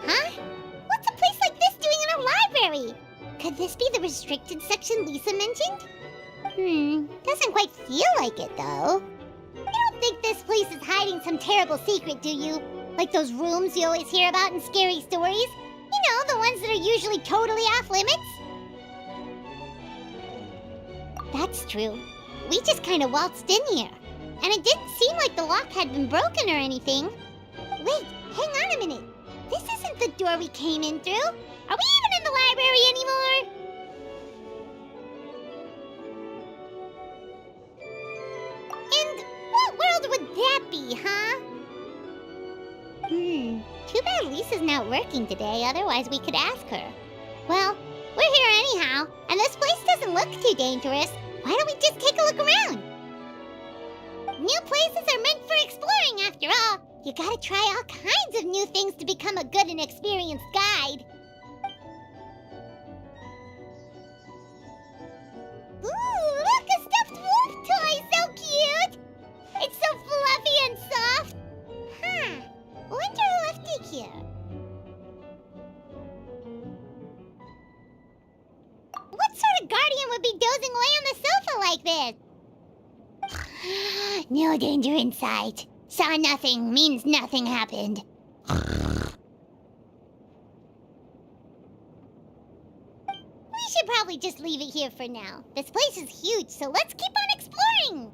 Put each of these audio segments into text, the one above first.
Huh? What's a place like this doing in a library? Could this be the restricted section Lisa mentioned? Doesn't quite feel like it, though. You don't think this place is hiding some terrible secret, do you? Like those rooms you always hear about in scary stories? You know, the ones that are usually totally off limits? That's true. We just kind of waltzed in here. And it didn't seem like the lock had been broken or anything. Wait, hang on a minute. This isn't the door we came in through. Are we even in the library anymore? And what world would that be, huh? Too bad Lisa's not working today, otherwise we could ask her. Well, we're here anyhow, and this place doesn't look too dangerous. Why don't we just take a look around? New places are meant for exploring, after all. You gotta try all kinds of new things to become a good and experienced guide. Ooh, look, a stuffed wolf toy! So cute! It's so fluffy and soft. Huh. Wonder who left it here. What sort of guardian would be dozing away on the sofa like this? No danger in sight. Saw nothing means nothing happened. We should probably just leave it here for now. This place is huge, so let's keep on exploring.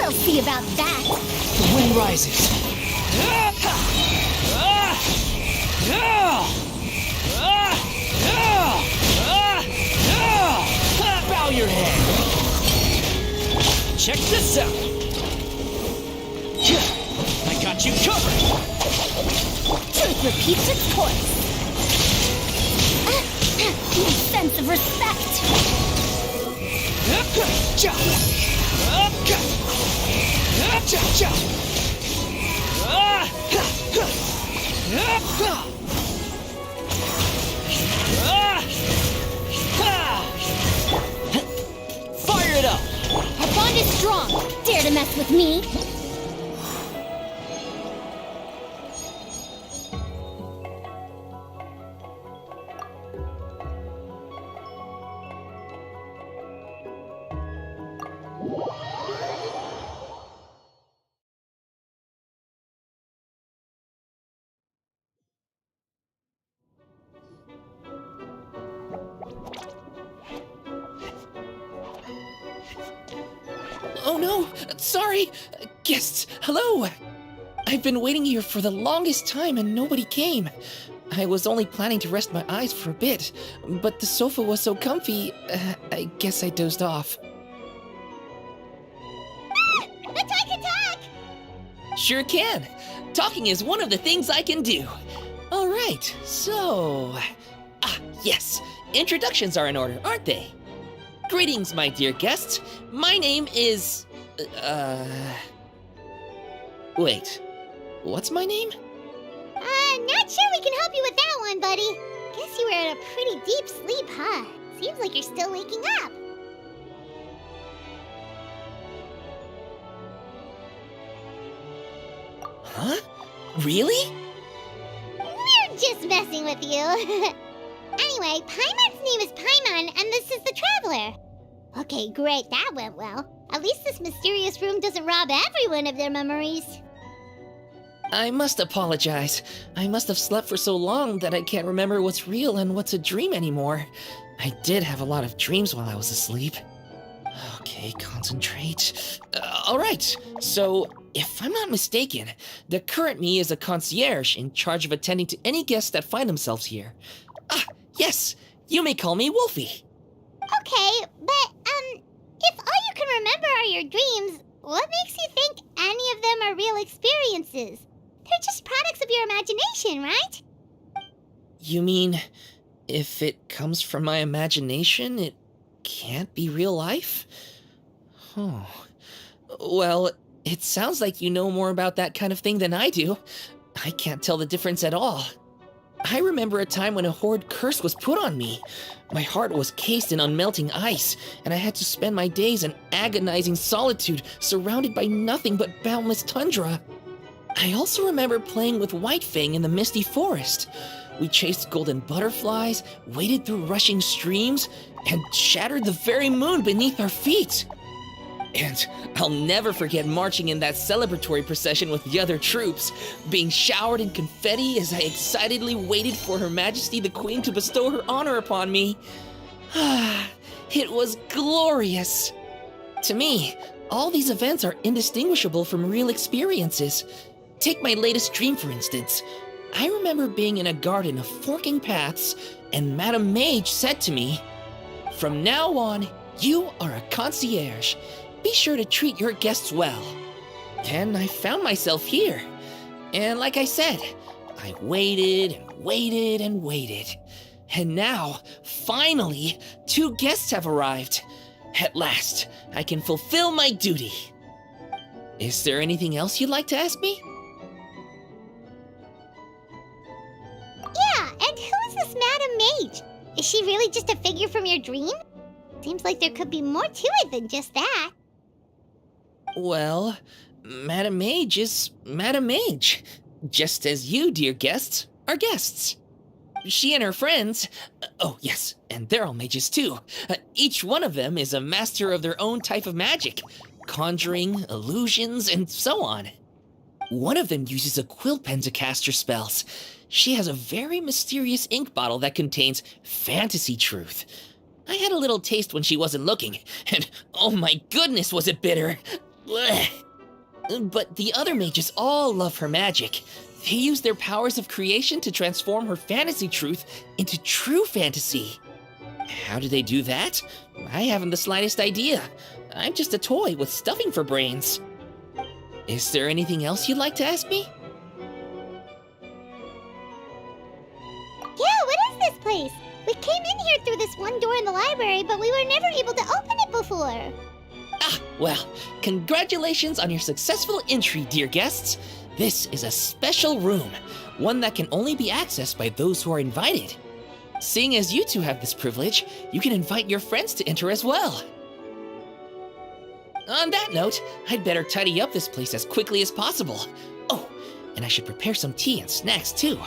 We'll see about that. The wind rises. Bow your head. Check this out. I got you covered. Truth repeats its course. No sense of respect. Fire it up! Our bond is strong. Dare to mess with me? Oh no! Sorry! Guests, hello! I've been waiting here for the longest time and nobody came. I was only planning to rest my eyes for a bit, but the sofa was so comfy, I guess I dozed off. Let's talk! Sure can! Talking is one of the things I can do. Alright, so... yes! Introductions are in order, aren't they? Greetings, my dear guests. My name is... Wait. What's my name? Not sure we can help you with that one, buddy. Guess you were in a pretty deep sleep, huh? Seems like you're still waking up. Huh? Really? We're just messing with you. Anyway, Paimon's name is Paimon, and this is the Traveler. Okay, great, that went well. At least this mysterious room doesn't rob everyone of their memories. I must apologize. I must have slept for so long that I can't remember what's real and what's a dream anymore. I did have a lot of dreams while I was asleep. Okay, concentrate. Alright, so if I'm not mistaken, the current me is a concierge in charge of attending to any guests that find themselves here. Yes, you may call me Wolfie. Okay, but, if all you can remember are your dreams, what makes you think any of them are real experiences? They're just products of your imagination, right? You mean, if it comes from my imagination, it can't be real life? Oh. Well, it sounds like you know more about that kind of thing than I do. I can't tell the difference at all. I remember a time when a horrid curse was put on me. My heart was cased in unmelting ice, and I had to spend my days in agonizing solitude, surrounded by nothing but boundless tundra. I also remember playing with Whitefang in the misty forest. We chased golden butterflies, waded through rushing streams, and shattered the very moon beneath our feet. And I'll never forget marching in that celebratory procession with the other troops, being showered in confetti as I excitedly waited for Her Majesty the Queen to bestow her honor upon me. It was glorious. To me, all these events are indistinguishable from real experiences. Take my latest dream, for instance. I remember being in a garden of forking paths, and Madame Mage said to me, "From now on, you are a concierge. Be sure to treat your guests well." And I found myself here. And like I said, I waited and waited and waited. And now, finally, 2 guests have arrived. At last, I can fulfill my duty. Is there anything else you'd like to ask me? Yeah, and who is this Madame Mage? Is she really just a figure from your dream? Seems like there could be more to it than just that. Well, Madame Mage is Madame Mage, just as you, dear guests, are guests. She and her friends, oh yes, and they're all mages too. Each one of them is a master of their own type of magic, conjuring, illusions, and so on. One of them uses a quill pen to cast her spells. She has a very mysterious ink bottle that contains fantasy truth. I had a little taste when she wasn't looking, and oh my goodness was it bitter! Blech. But the other mages all love her magic. They use their powers of creation to transform her fantasy truth into true fantasy. How do they do that? I haven't the slightest idea. I'm just a toy with stuffing for brains. Is there anything else you'd like to ask me? Yeah, what is this place? We came in here through this one door in the library, but we were never able to open it before. Ah, well, congratulations on your successful entry, dear guests. This is a special room, one that can only be accessed by those who are invited. Seeing as you two have this privilege, you can invite your friends to enter as well. On that note, I'd better tidy up this place as quickly as possible. Oh, and I should prepare some tea and snacks too.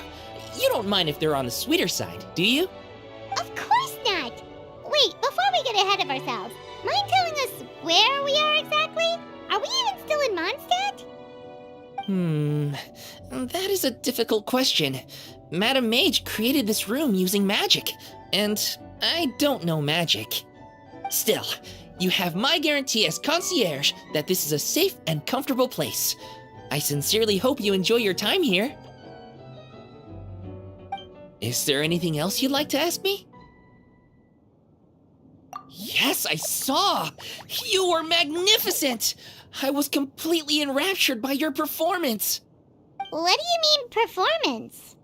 You don't mind if they're on the sweeter side, do you? Of course not! Wait, before we get ahead of ourselves, mind telling us where we are exactly? Are we even still in Mondstadt? That is a difficult question. Madame Mage created this room using magic, and I don't know magic. Still, you have my guarantee as concierge that this is a safe and comfortable place. I sincerely hope you enjoy your time here. Is there anything else you'd like to ask me? Yes, I saw! You were magnificent! I was completely enraptured by your performance! What do you mean, performance?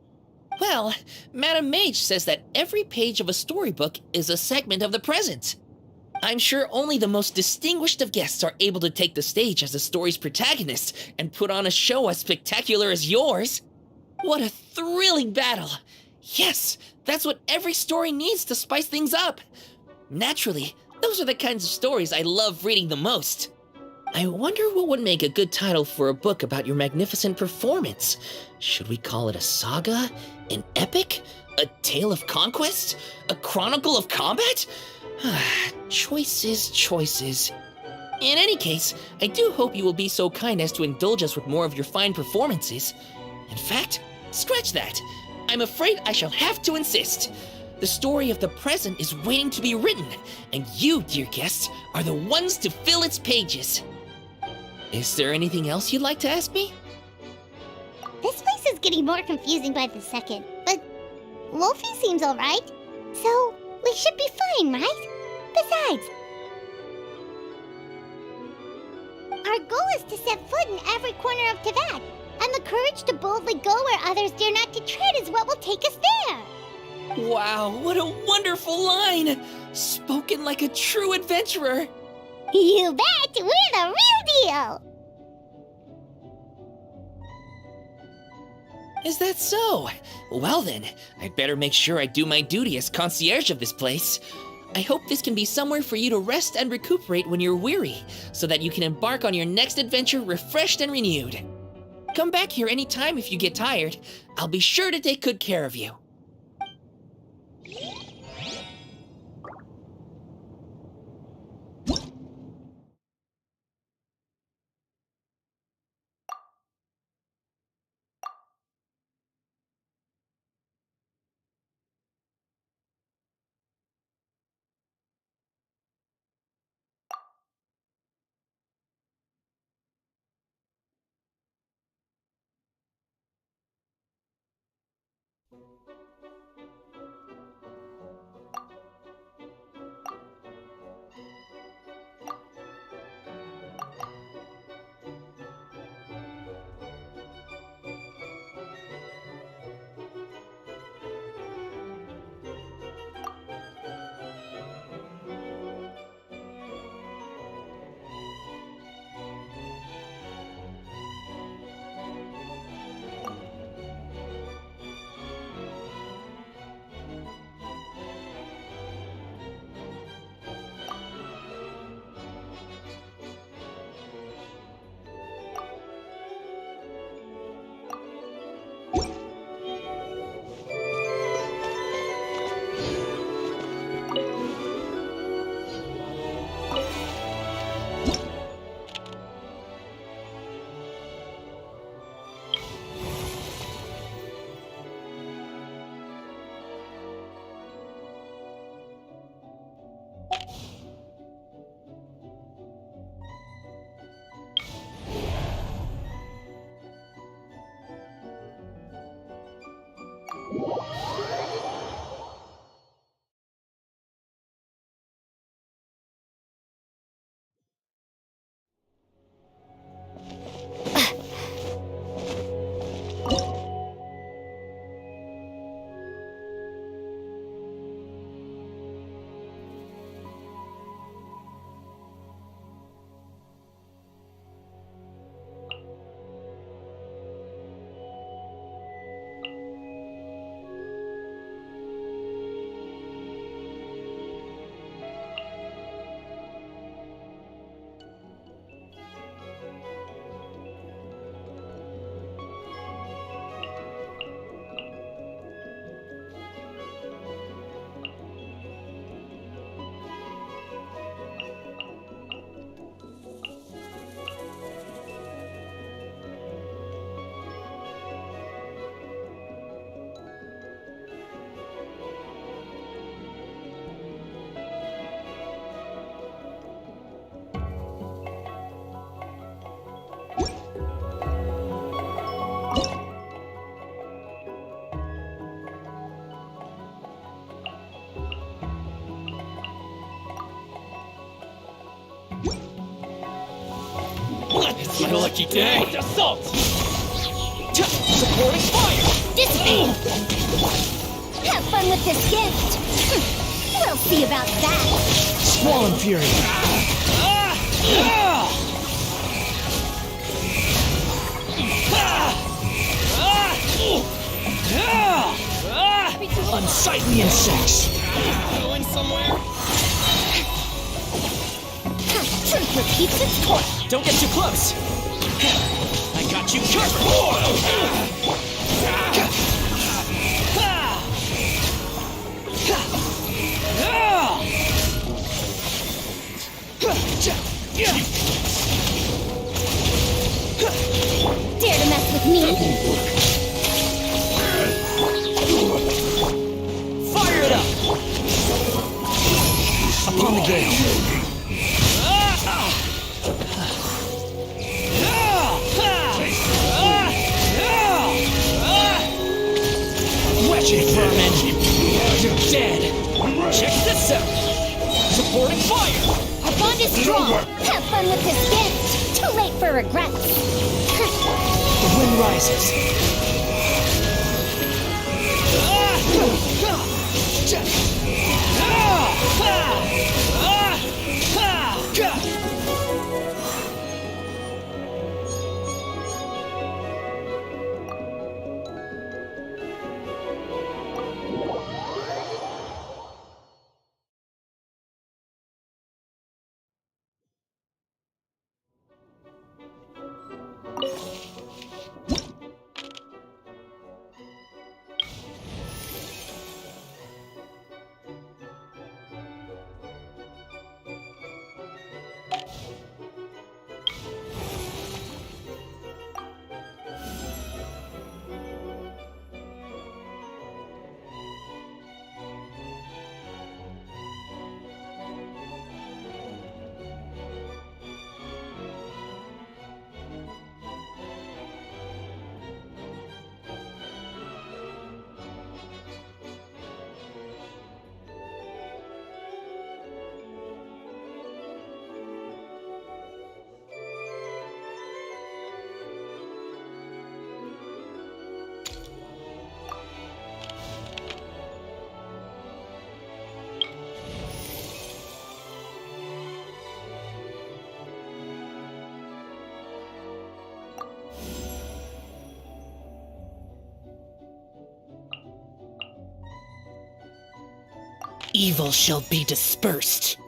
Well, Madame Mage says that every page of a storybook is a segment of the present. I'm sure only the most distinguished of guests are able to take the stage as the story's protagonist and put on a show as spectacular as yours. What a thrilling battle! Yes, that's what every story needs to spice things up. Naturally, those are the kinds of stories I love reading the most. I wonder what would make a good title for a book about your magnificent performance. Should we call it a saga? An epic? A tale of conquest? A chronicle of combat? Choices, choices. In any case, I do hope you will be so kind as to indulge us with more of your fine performances. In fact, scratch that. I'm afraid I shall have to insist. The story of the present is waiting to be written, and you, dear guests, are the ones to fill its pages. Is there anything else you'd like to ask me? This place is getting more confusing by the second, but Wolfie seems alright, so we should be fine, right? Besides, our goal is to set foot in every corner of Teyvat, and the courage to boldly go where others dare not to tread is what will take us there. Wow, what a wonderful line! Spoken like a true adventurer! You bet! We're the real deal! Is that so? Well then, I'd better make sure I do my duty as concierge of this place. I hope this can be somewhere for you to rest and recuperate when you're weary, so that you can embark on your next adventure refreshed and renewed. Come back here anytime if you get tired. I'll be sure to take good care of you. It's my lucky day. Assault! Supporting fire! Dissipate! Have fun with this gift! We'll see about that! Squall and Fury! Unsightly insects! Going somewhere? Truth repeats its course! Don't get too close! I got you covered! Dare to mess with me? Fire it up! Upon the gale. Wretched vermin! You're dead! Check this out! Supporting fire! Our bond is strong! Have fun with this gift! Too late for regrets! The wind rises. Evil shall be dispersed.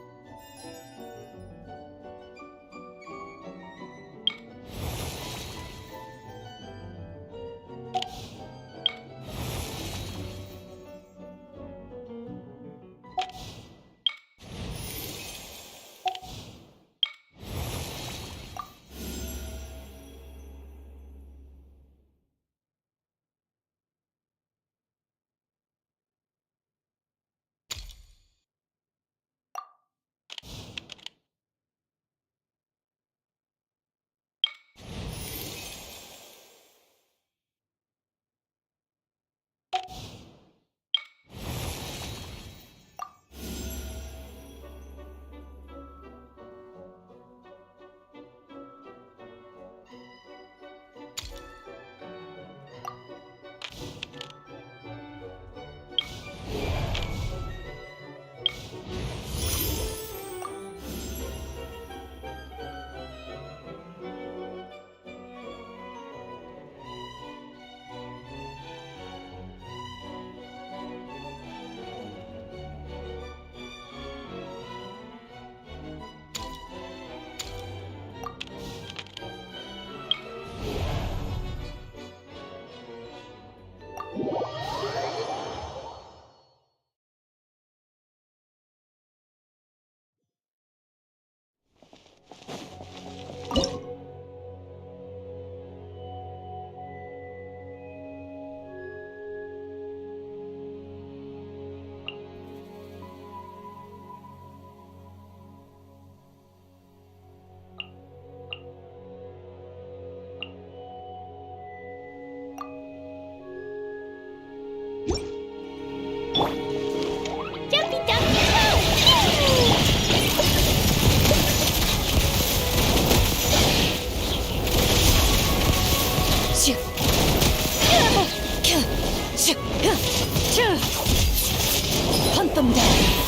Hunt them down.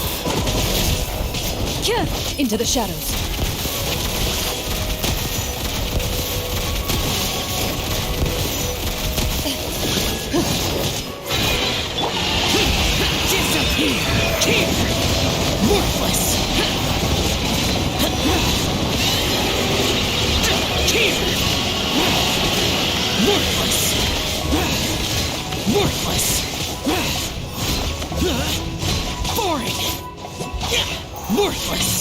Into the shadows. Disappear! Here! Worthless! Here! Worthless! Worthless! Boring! Worthless!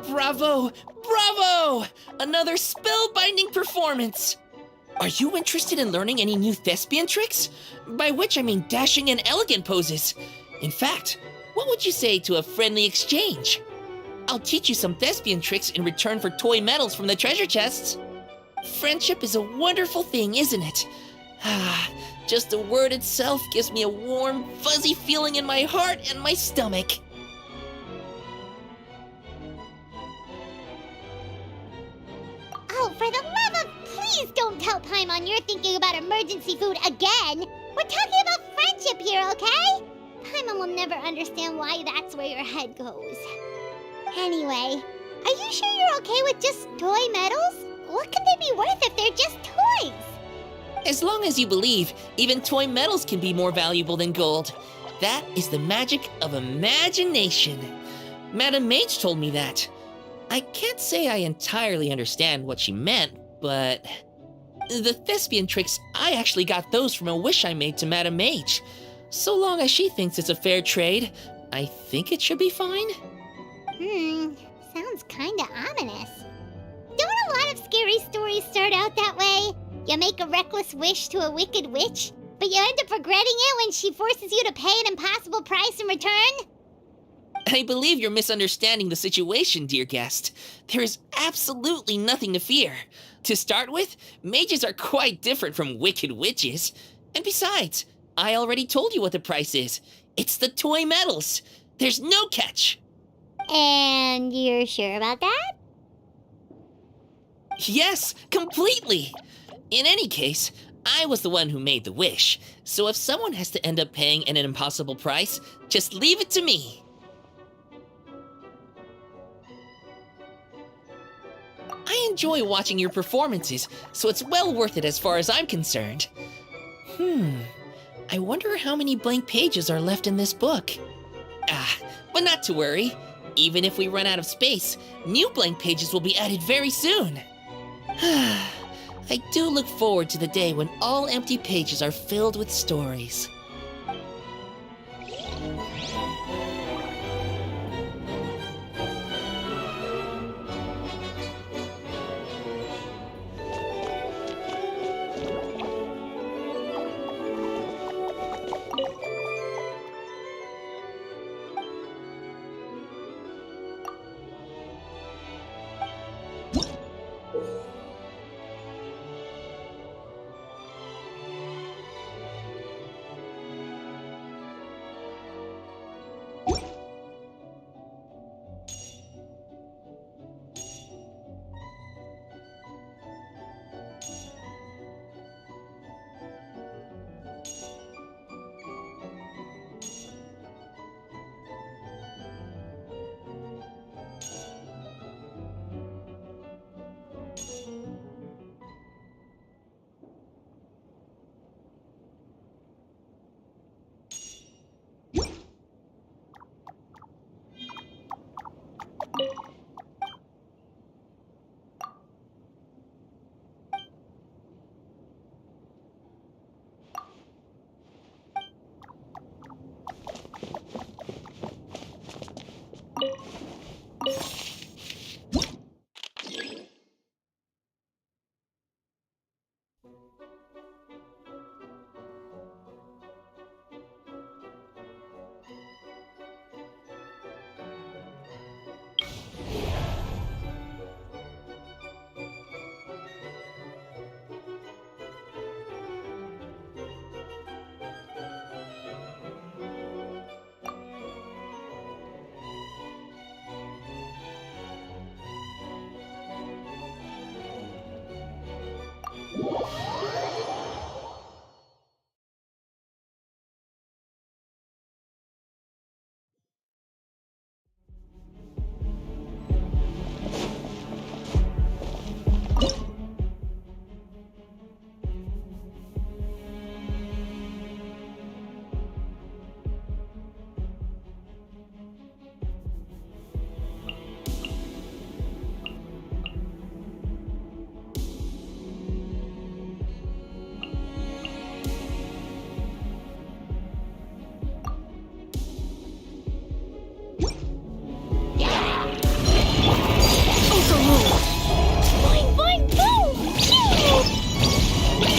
Bravo! Bravo! Another spellbinding performance! Are you interested in learning any new thespian tricks? By which I mean dashing and elegant poses. In fact, what would you say to a friendly exchange? I'll teach you some thespian tricks in return for toy medals from the treasure chests. Friendship is a wonderful thing, isn't it? Ah, just the word itself gives me a warm, fuzzy feeling in my heart and my stomach. Oh, for the love of... Please don't tell Paimon you're thinking about emergency food again! We're talking about friendship here, okay? Paimon will never understand why that's where your head goes. Anyway, are you sure you're okay with just toy medals? What could they be worth if they're just toys? As long as you believe, even toy medals can be more valuable than gold. That is the magic of imagination. Madame Mage told me that. I can't say I entirely understand what she meant, but... The thespian tricks, I actually got those from a wish I made to Madame Mage. So long as she thinks it's a fair trade, I think it should be fine. Sounds kinda ominous. Don't a lot of scary stories start out that way? You make a reckless wish to a wicked witch, but you end up regretting it when she forces you to pay an impossible price in return? I believe you're misunderstanding the situation, dear guest. There is absolutely nothing to fear. To start with, mages are quite different from wicked witches. And besides, I already told you what the price is. It's the toy medals. There's no catch. And you're sure about that? Yes, completely. In any case, I was the one who made the wish. So if someone has to end up paying an impossible price, just leave it to me. I enjoy watching your performances, so it's well worth it as far as I'm concerned. I wonder how many blank pages are left in this book. But not to worry. Even if we run out of space, new blank pages will be added very soon. I do look forward to the day when all empty pages are filled with stories.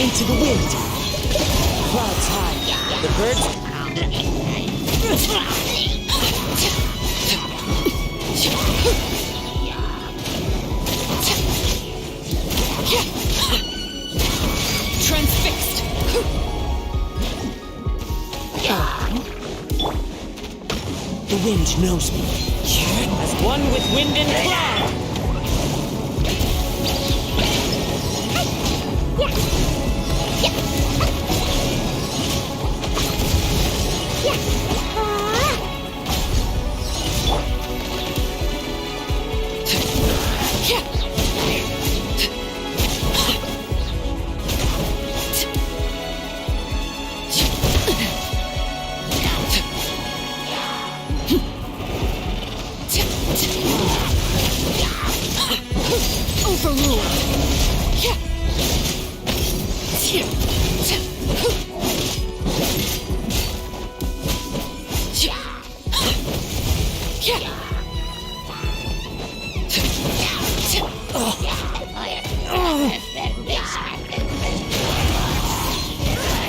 Into the wind. Clouds high. The birds. Transfixed. The wind knows me. As one with wind and cloud. Overruled.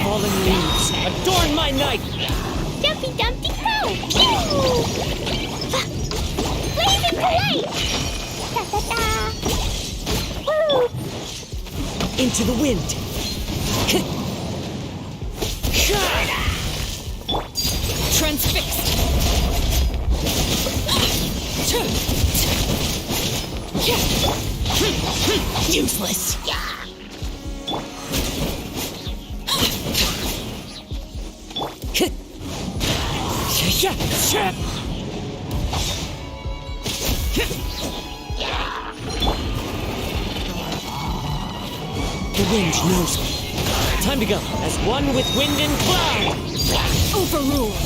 Falling leaves adorn my night. Dumpty Dumpty Go! Pew! Blazing polite! Da da da! Woo! Into the wind. Transfixed. Useless. The wind knows me. Time to go. As one with wind and cloud. Overruled.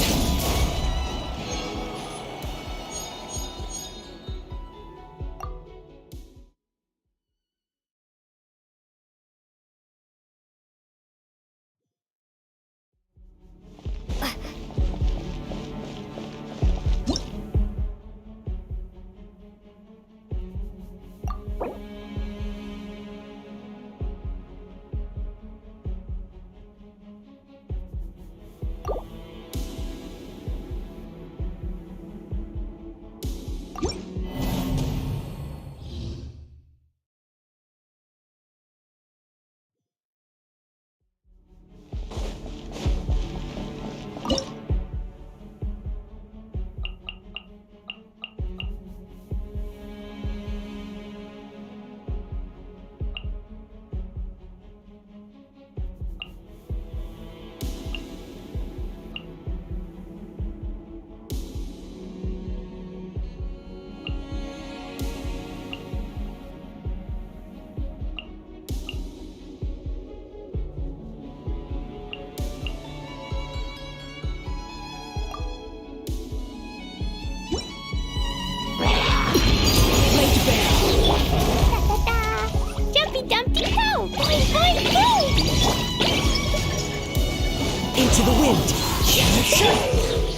Into the wind.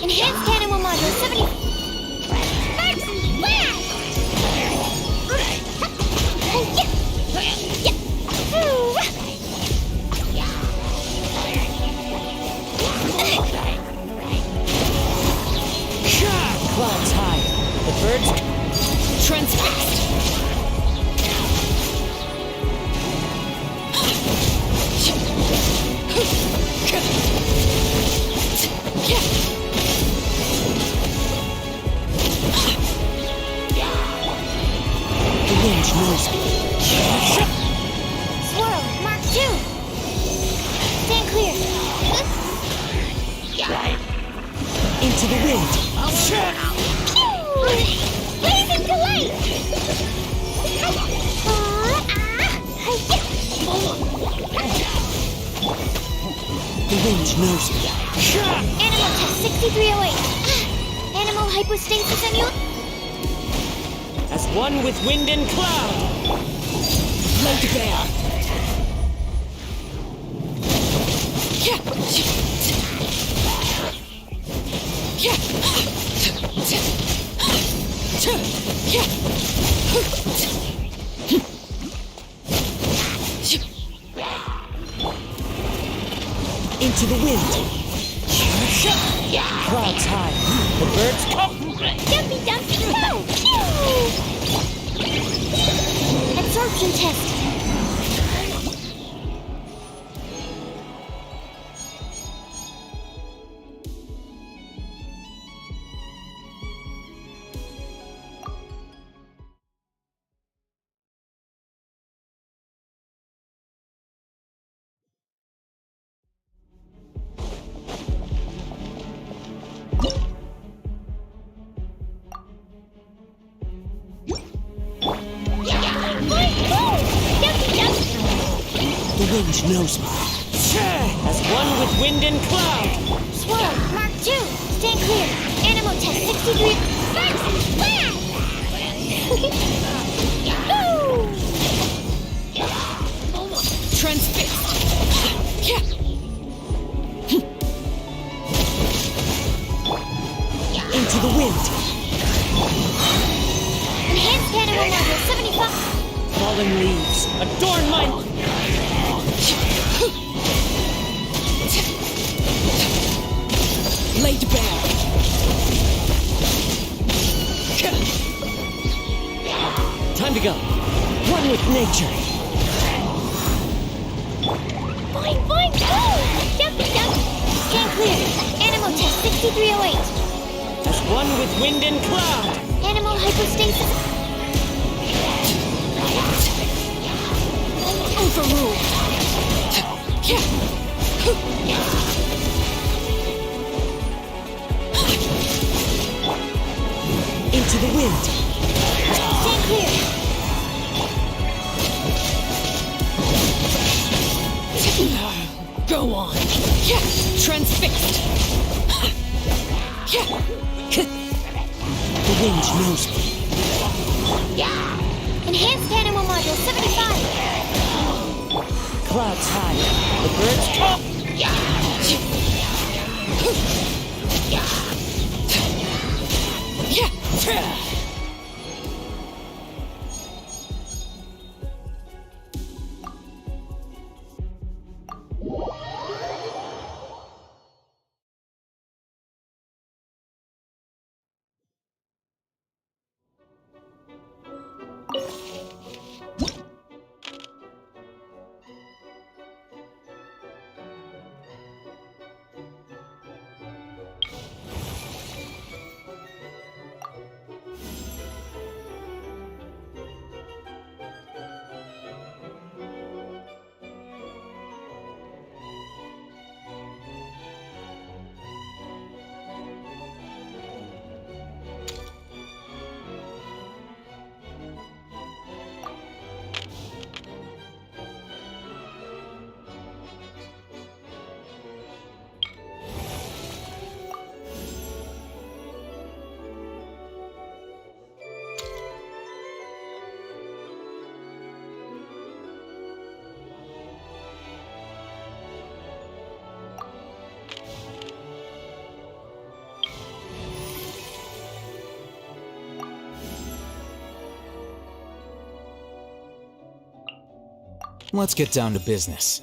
Enhanced animal module 70. Sparks and flash! Clouds high. The birds. Transfixed. The wind knows me. Swirl, Mark 2. Stand clear. Into the wind. Blazing delight! The wind knows me. Animal test 6308. Animal hypostasis annual. As one with wind and cloud. Laid bare. Into the wind. Clouds high. The birds come. Dumpy dumpy go! Phew! Absorption test. The wind knows me. As one with wind and cloud. Swirl, Mark 2. Stand clear. Animal test 63. First, flat! Woo! Transfixed. Into the wind. Enhanced animal module 75. Falling leaves. Adorn my... Laid bare. Time to go. One with nature. Boing, boing, go! Dumpy dumpy. Stand clear. Animal test 6308. As one with wind and cloud. Animal hypostasis. Overruled. Into the wind. Stand clear. Go on. Transfixed. The wind knows me. Enhanced animal module 75. Clouds high. The birds come. Let's get down to business.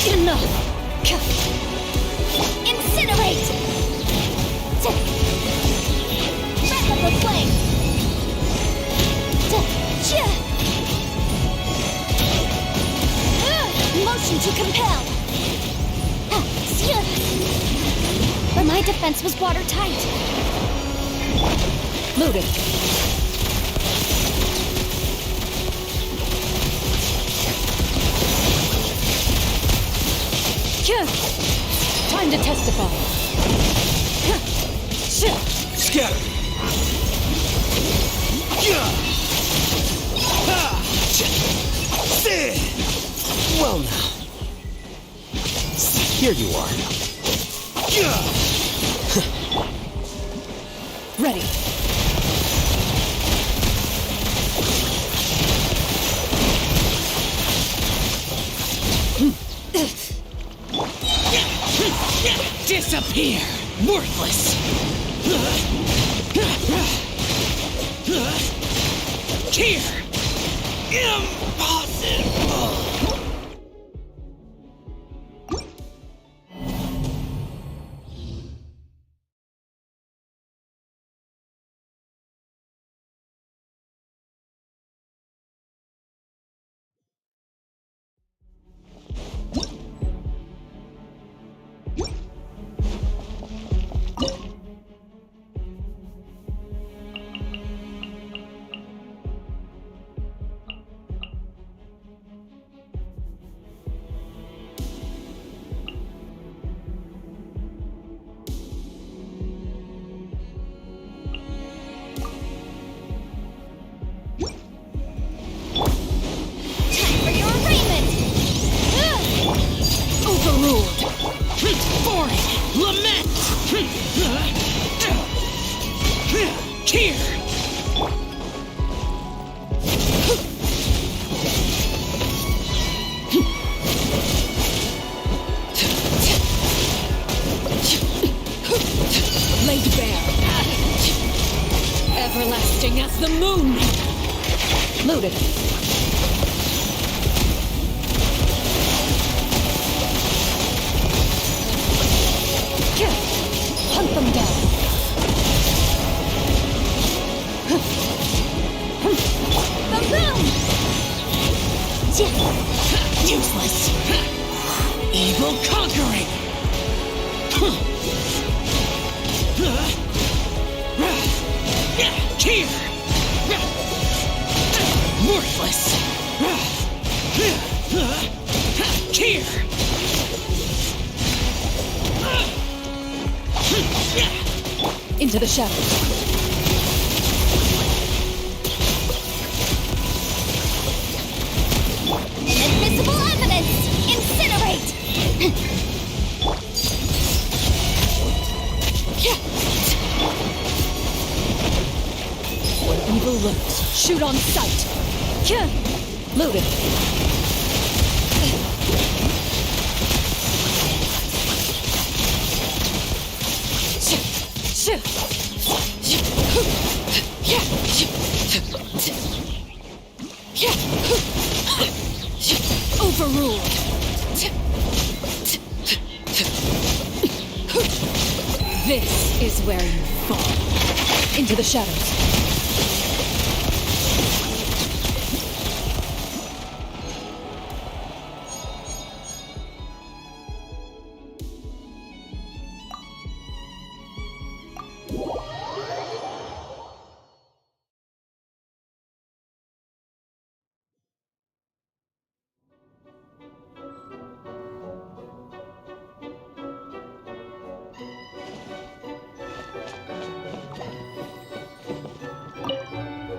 Enough! Incinerate! Wrap up the flame! Motion to compel! But my defense was watertight. Loaded. Time to testify. Scatter. Well now. Here you are. Ready. Disappear! Worthless! Here! Impossible! Overruled. Boring! Lament! Here! Laid bare. Everlasting as the moon. Loaded. Hunt them down. Boom! Useless! Evil conquering! Here! Worthless! Here! Into the shadows. Inadmissible evidence! Incinerate! Where evil lurks, shoot on sight. Loaded. Overruled. This is where you fall. Into the shadows.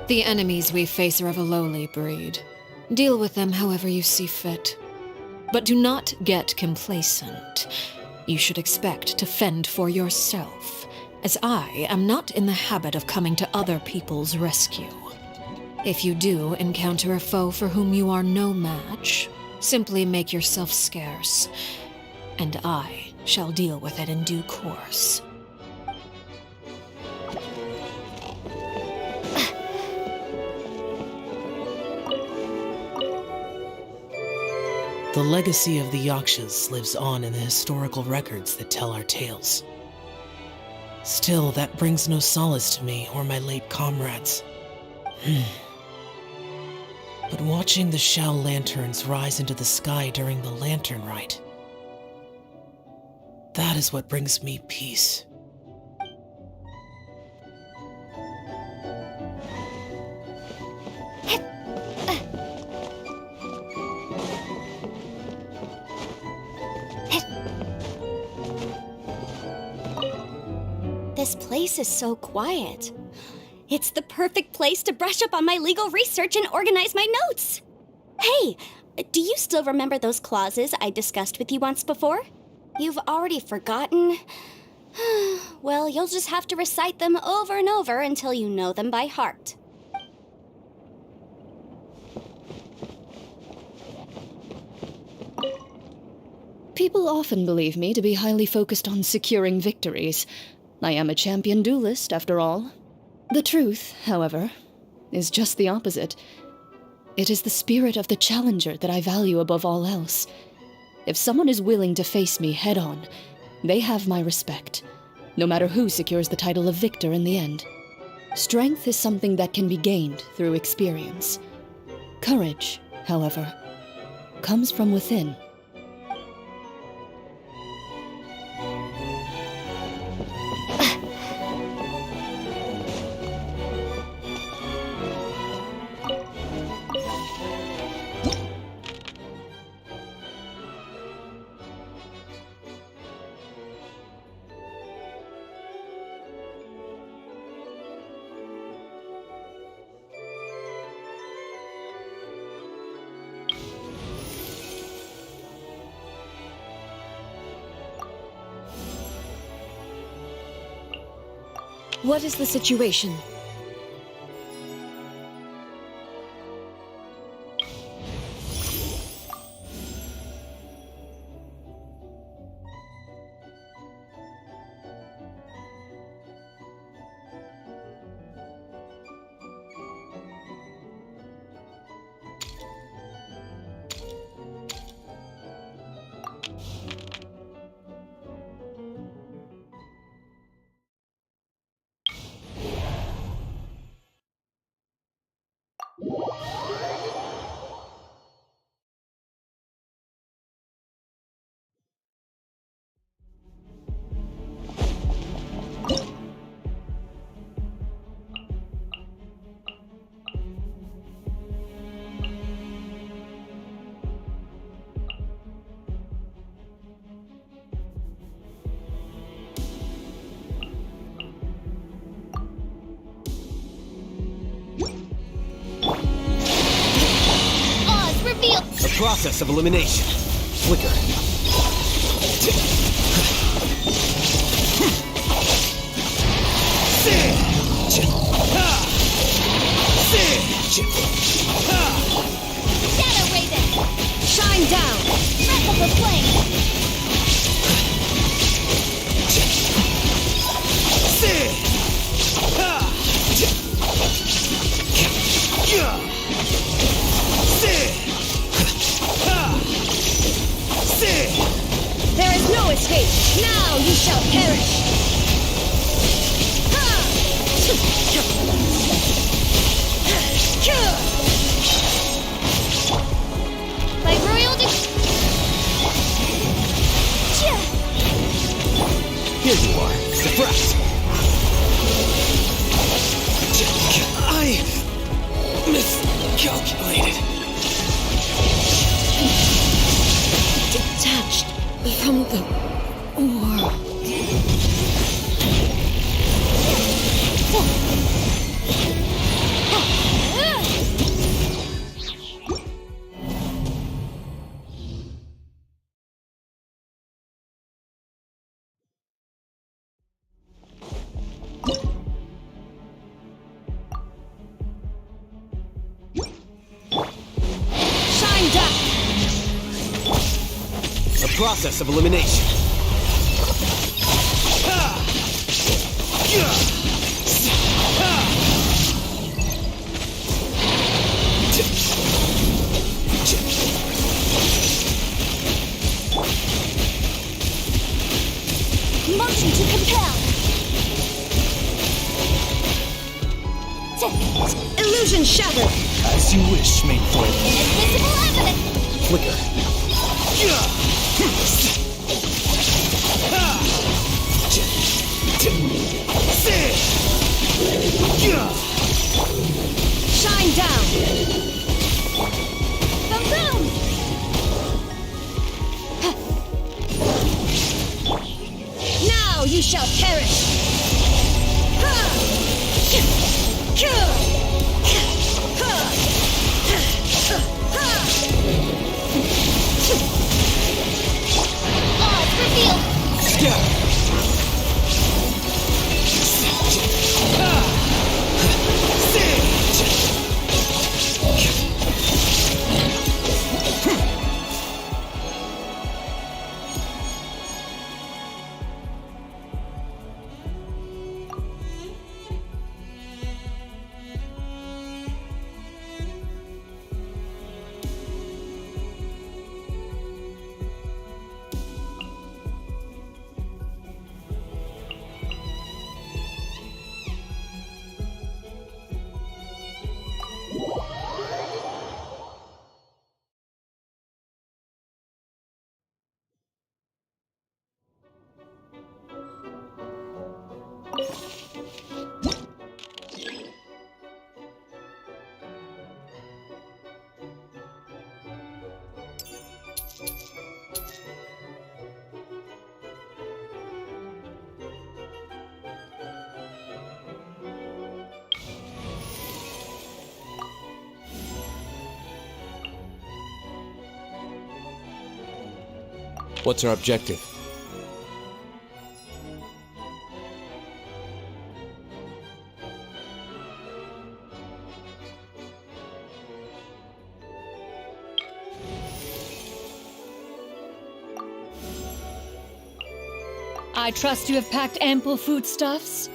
The enemies we face are of a lowly breed. Deal with them however you see fit. But do not get complacent. You should expect to fend for yourself, as I am not in the habit of coming to other people's rescue. If you do encounter a foe for whom you are no match, simply make yourself scarce, and I shall deal with it in due course. The legacy of the Yakshas lives on in the historical records that tell our tales. Still, that brings no solace to me or my late comrades. But watching the Shao lanterns rise into the sky during the lantern rite, that is what brings me peace. This place is so quiet. It's the perfect place to brush up on my legal research and organize my notes. Hey, do you still remember those clauses I discussed with you once before? You've already forgotten? Well, you'll just have to recite them over and over until you know them by heart. People often believe me to be highly focused on securing victories. I am a champion duelist, after all. The truth, however, is just the opposite. It is the spirit of the challenger that I value above all else. If someone is willing to face me head-on, they have my respect, no matter who secures the title of victor in the end. Strength is something that can be gained through experience. Courage, however, comes from within. What is the situation? Process of elimination. Flicker. Shadow Raven! Shine down! Breath of the flame! There is no escape! Now you shall perish! By royal Here you are. Suppress. I miscalculated. Detached from the world. Process of elimination. Illusion shattered! As you wish, main foil. Invisible evidence! Flicker. Shine down! Boom! Now you shall perish! Odds revealed! What's our objective? I trust you have packed ample foodstuffs?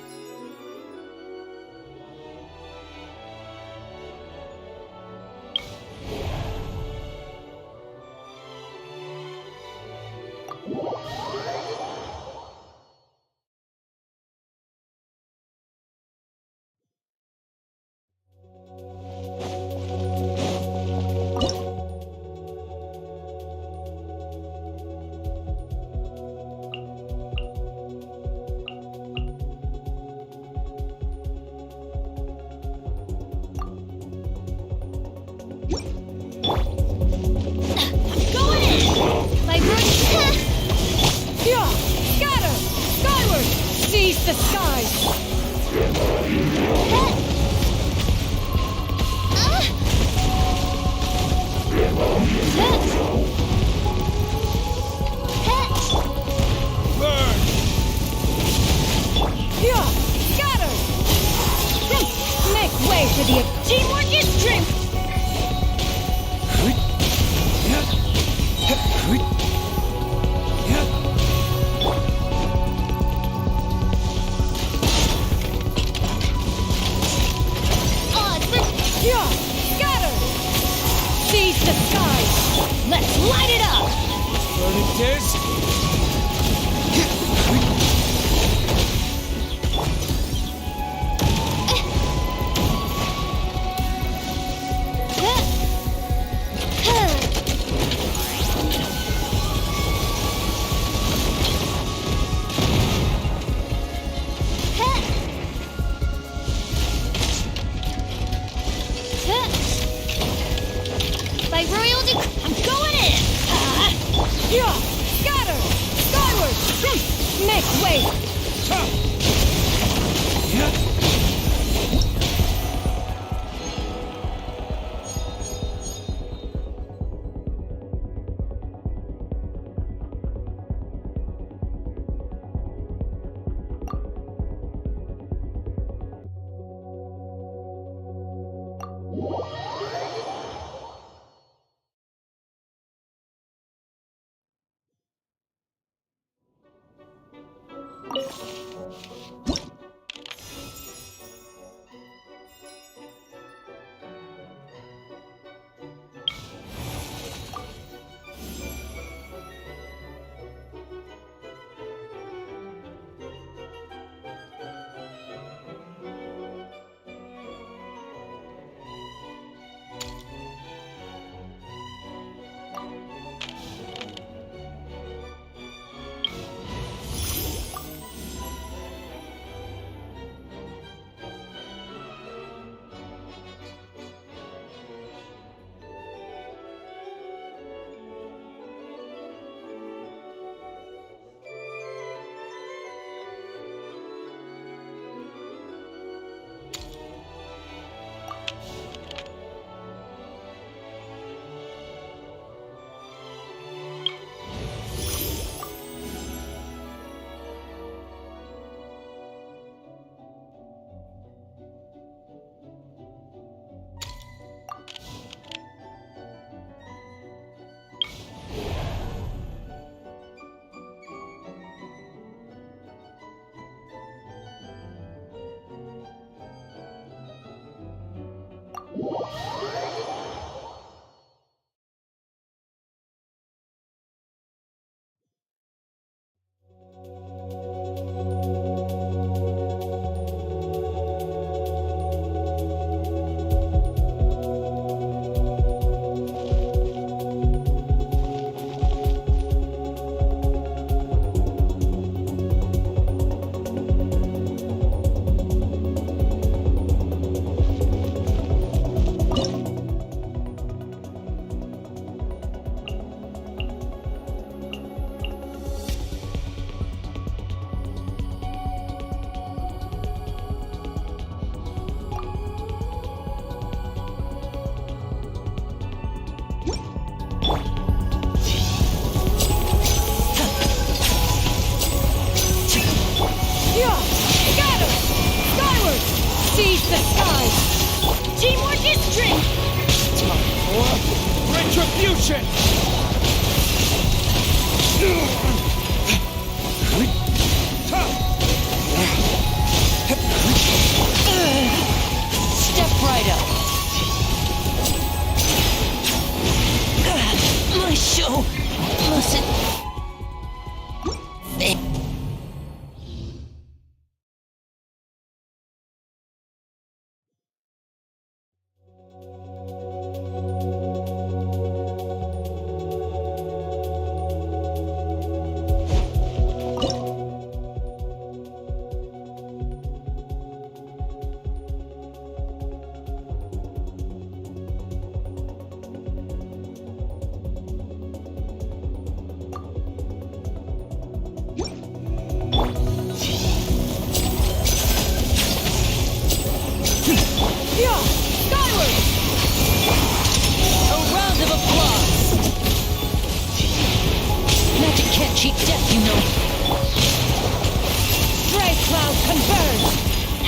Seize the skies! Burn! Scatter! Make way for the teamwork is strength! Scatter! Seize the skies! Let's light it up! Burning tears! By royal I'm going in! Scatter! Skyward! Make way! retribution! Step right up. My show mustn't fail. Cheat death, you know. Stray cloud converge!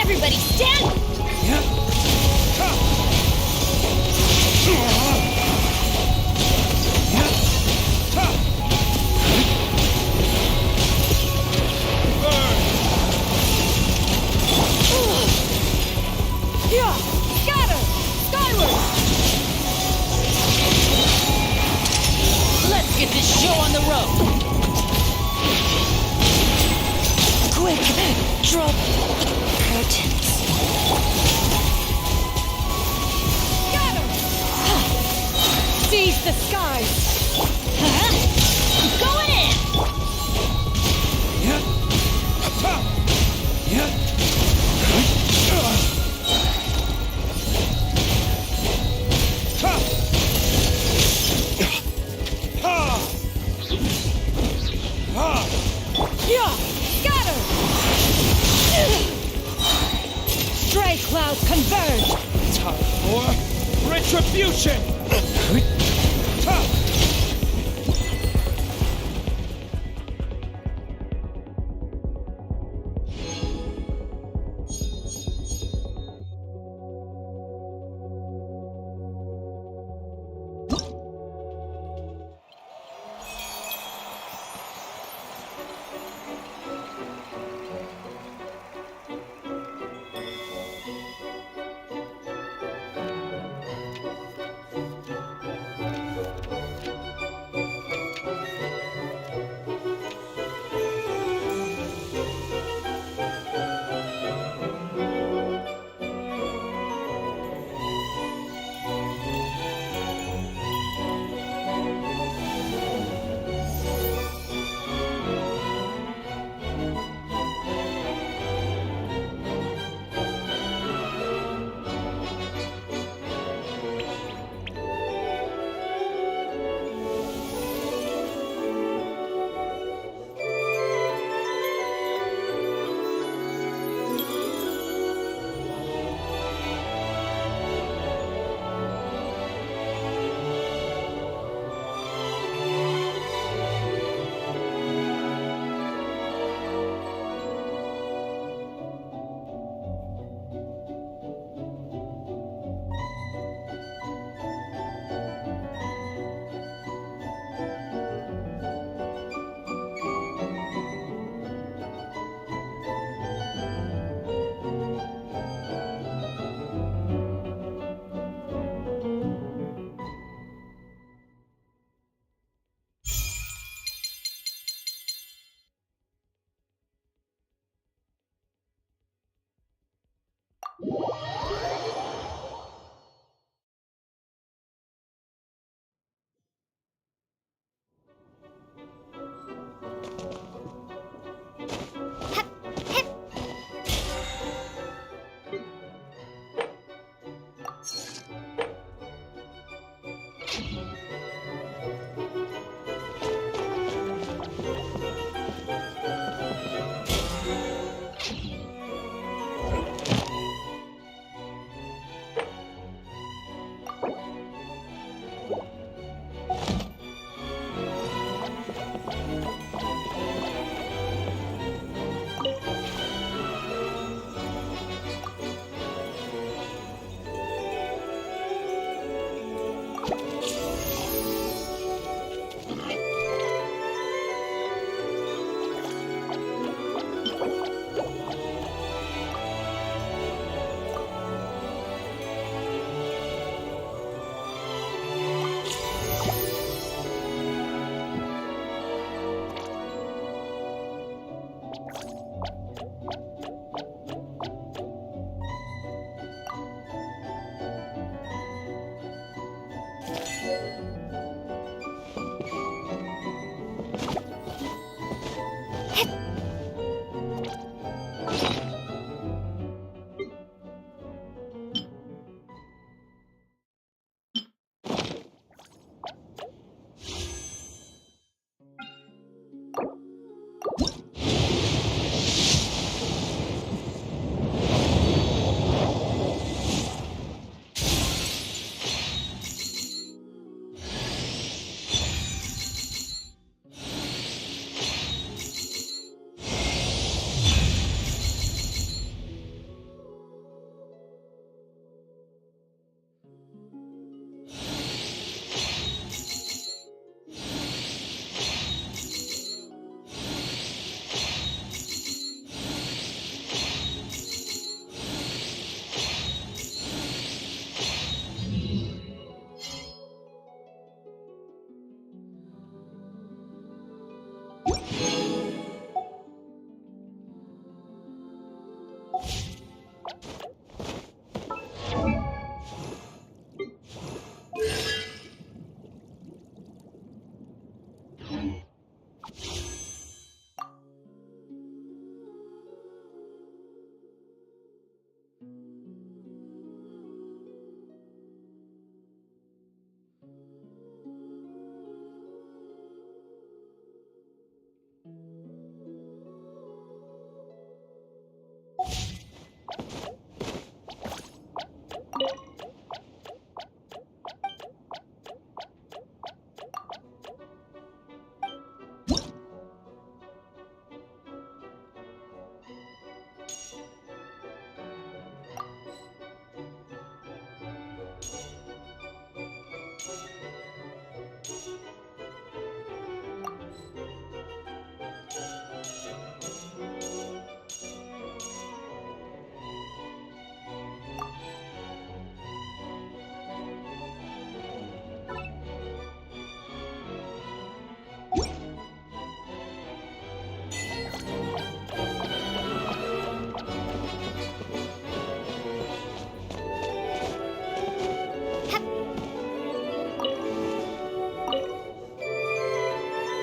Everybody stand! Scatter! Skyward! Let's get this show on the road! Quick! Drop the curtains. Seize the skies! I'm going in! Scatter! Stray clouds converge! Time for retribution!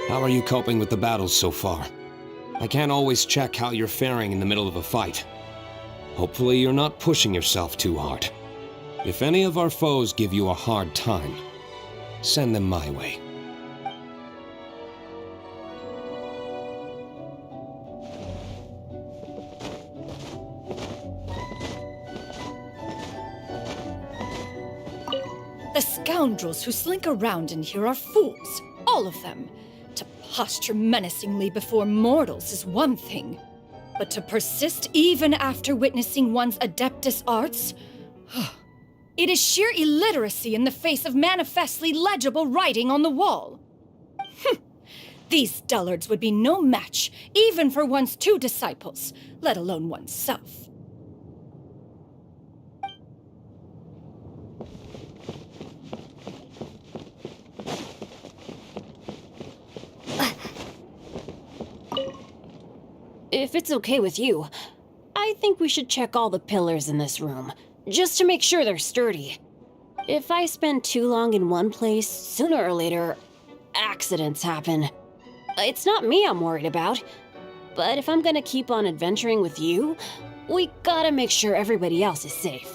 How are you coping with the battles so far? I can't always check how you're faring in the middle of a fight. Hopefully you're not pushing yourself too hard. If any of our foes give you a hard time, send them my way. The scoundrels who slink around in here are fools, all of them. To posture menacingly before mortals is one thing, but to persist even after witnessing one's adeptus arts? It is sheer illiteracy in the face of manifestly legible writing on the wall. These dullards would be no match, even for one's two disciples, let alone oneself. If it's okay with you, I think we should check all the pillars in this room, just to make sure they're sturdy. If I spend too long in one place, sooner or later, accidents happen. It's not me I'm worried about, but if I'm gonna keep on adventuring with you, we gotta make sure everybody else is safe.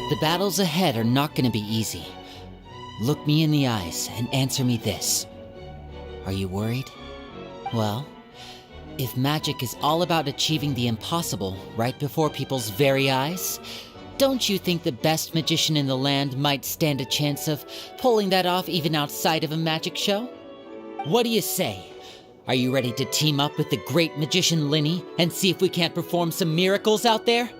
The battles ahead are not going to be easy. Look me in the eyes and answer me this. Are you worried? Well, if magic is all about achieving the impossible right before people's very eyes, don't you think the best magician in the land might stand a chance of pulling that off even outside of a magic show? What do you say? Are you ready to team up with the great magician Linny and see if we can't perform some miracles out there?